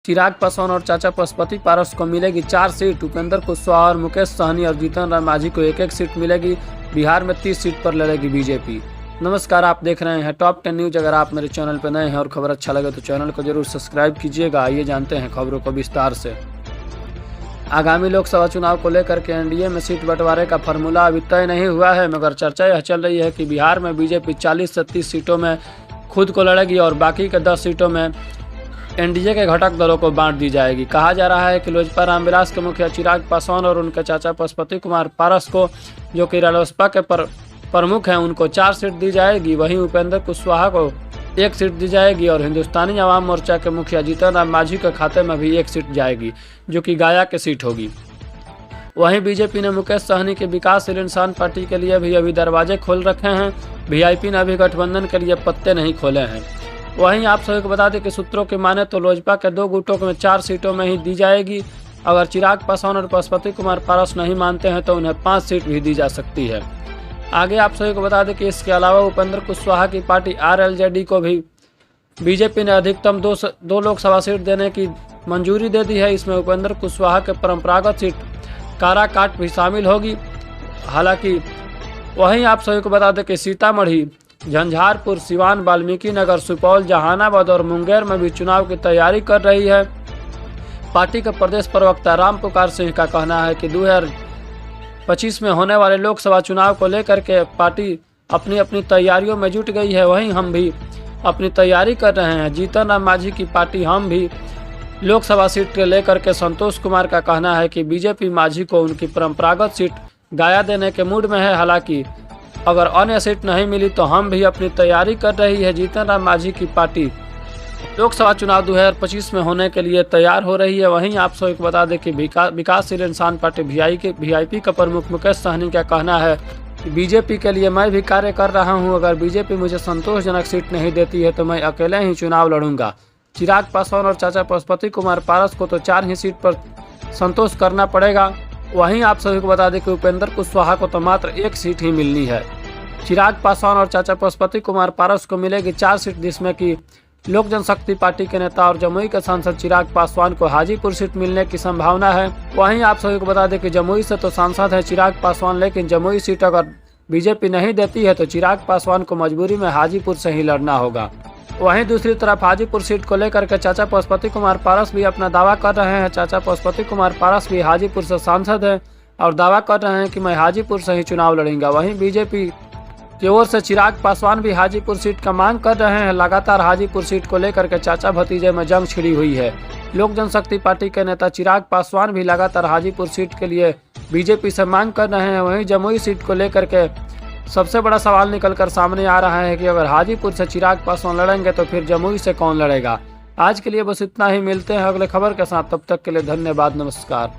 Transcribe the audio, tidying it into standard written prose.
चिराग पासवान और चाचा पशुपति पारस को मिलेगी 4 सीट। उपेंद्र कुशवाहा और मुकेश सहनी और जीतन राम मांझी को एक एक सीट मिलेगी। बिहार में 30 सीट पर लड़ेगी बीजेपी। नमस्कार, आप देख रहे हैं टॉप 10 न्यूज। अगर आप मेरे चैनल पर नए हैं और खबर अच्छा लगे तो चैनल को जरूर सब्सक्राइब कीजिएगा। आइए जानते हैं खबरों को विस्तार से। आगामी लोकसभा चुनाव को लेकर के एनडीए में सीट बंटवारे का फार्मूला अभी तय नहीं हुआ है, मगर चर्चा यह चल रही है कि बिहार में बीजेपी 40 से 30 सीटों में खुद को लड़ेगी और बाकी के 10 सीटों में एनडीए के घटक दलों को बांट दी जाएगी। कहा जा रहा है कि लोजपा रामविलास के मुखिया चिराग पासवान और उनके चाचा पशुपति कुमार पारस को, जो कि रालोसपा के प्रमुख हैं, उनको 4 सीट दी जाएगी। वहीं उपेंद्र कुशवाहा को 1 सीट दी जाएगी और हिंदुस्तानी अवाम मोर्चा के मुखिया जीतन राम मांझी के खाते में भी 1 सीट जाएगी, जो कि गया की सीट होगी। वहीं बीजेपी ने मुकेश सहनी के विकासशील इंसान पार्टी के लिए भी अभी दरवाजे खोल रखे हैं। वीआईपी ने अभी गठबंधन के लिए पत्ते नहीं खोले हैं। वहीं आप सभी को बता दें कि सूत्रों की माने तो लोजपा के 2 गुटों में 4 सीटों में ही दी जाएगी। अगर चिराग पासवान और पशुपति कुमार पारस नहीं मानते हैं तो उन्हें 5 सीट भी दी जा सकती है। आगे आप सभी को बता दें कि इसके अलावा उपेंद्र कुशवाहा की पार्टी आरएलजेडी को भी बीजेपी ने अधिकतम 2 लोकसभा सीट देने की मंजूरी दे दी है। इसमें उपेंद्र कुशवाहा के परंपरागत सीट काराकाट भी शामिल होगी। हालांकि वहीं आप सभी को बता दें कि सीतामढ़ी, झंझारपुर, सिवान, वाल्मीकि नगर, सुपौल, जहानाबाद और मुंगेर में भी चुनाव की तैयारी कर रही है। पार्टी के प्रदेश प्रवक्ता रामपुकार सिंह का कहना है कि 2025 में होने वाले लोकसभा चुनाव को लेकर के पार्टी अपनी अपनी तैयारियों में जुट गई है। वहीं हम भी अपनी तैयारी कर रहे हैं। जीतन राम मांझी की पार्टी हम भी लोकसभा सीट को लेकर के संतोष कुमार का कहना है कि बीजेपी मांझी को उनकी परंपरागत सीट गया देने के मूड में है। हालांकि अगर अन्य सीट नहीं मिली तो हम भी अपनी तैयारी कर रही है। जीतन राम मांझी की पार्टी लोकसभा चुनाव 2025 में होने के लिए तैयार हो रही है। वहीं आप सभी को बता दें कि विकासशील इंसान पार्टी वीआईपी का प्रमुख मुकेश सहनी का कहना है कि बीजेपी के लिए मैं भी कार्य कर रहा हूं। अगर बीजेपी मुझे संतोषजनक सीट नहीं देती है तो मैं अकेले ही चुनाव लड़ूंगा। चिराग पासवान और चाचा पशुपति कुमार पारस को तो 4 ही सीट पर संतोष करना पड़ेगा। वहीं आप सभी को बता दें कि उपेंद्र कुशवाहा को तो मात्र 1 सीट ही मिलनी है। चिराग पासवान और चाचा पशुपति कुमार पारस को मिलेगी 4 सीट, जिसमें कि लोक जनशक्ति पार्टी के नेता और जमुई के सांसद चिराग पासवान को हाजीपुर सीट मिलने की संभावना है। वहीं आप सभी को बता दें कि जमुई से तो सांसद है चिराग पासवान, लेकिन जमुई सीट अगर बीजेपी नहीं देती है तो चिराग पासवान को मजबूरी में हाजीपुर से ही लड़ना होगा। वहीं दूसरी तरफ हाजीपुर सीट को लेकर के चाचा पशुपति कुमार पारस भी अपना दावा कर रहे हैं। चाचा पशुपति कुमार पारस भी हाजीपुर से सांसद हैं और दावा कर रहे हैं कि मैं हाजीपुर से ही चुनाव लड़ूंगा। वहीं बीजेपी की ओर से चिराग पासवान भी हाजीपुर सीट का मांग कर रहे हैं। लगातार हाजीपुर सीट को लेकर के चाचा भतीजे में जंग छिड़ी हुई है। लोक जनशक्ति पार्टी के नेता चिराग पासवान भी लगातार हाजीपुर सीट के लिए बीजेपी से मांग कर रहे हैं। वहीं जमुई सीट को लेकर के सबसे बड़ा सवाल निकलकर सामने आ रहा है कि अगर हाजीपुर से चिराग पासवान लड़ेंगे तो फिर जमुई से कौन लड़ेगा। आज के लिए बस इतना ही। मिलते हैं अगले खबर के साथ, तब तक के लिए धन्यवाद, नमस्कार।